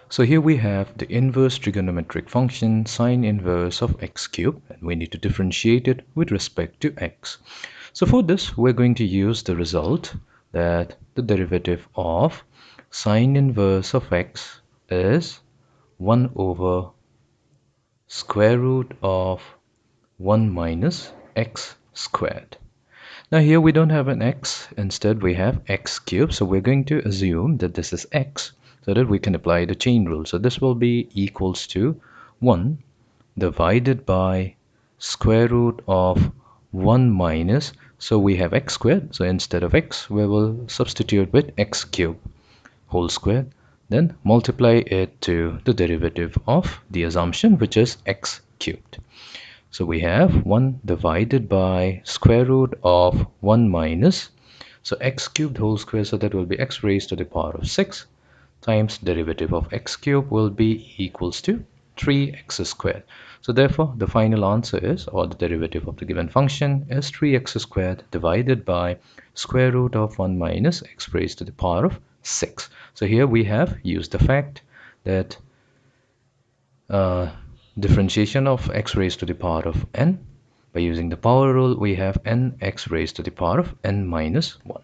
So here we have the inverse trigonometric function sine inverse of x cubed, and we need to differentiate it with respect to x. So for this, we're going to use the result that the derivative of sine inverse of x is 1 over square root of 1 minus x squared. Now here we don't have an x, instead we have x cubed, so we're going to assume that this is x so that we can apply the chain rule. So this will be equals to 1 divided by square root of 1 minus, so we have x squared, so instead of x we will substitute with x cubed whole squared, then multiply it to the derivative of the assumption, which is x cubed. So we have 1 divided by square root of 1 minus, so x cubed whole square, so that will be x raised to the power of 6 times derivative of x cubed will be equals to 3x squared. So therefore the final answer is, or the derivative of the given function is 3x squared divided by square root of 1 minus x raised to the power of 6. So here we have used the fact that differentiation of x raised to the power of n. By using the power rule, we have n x raised to the power of n minus 1.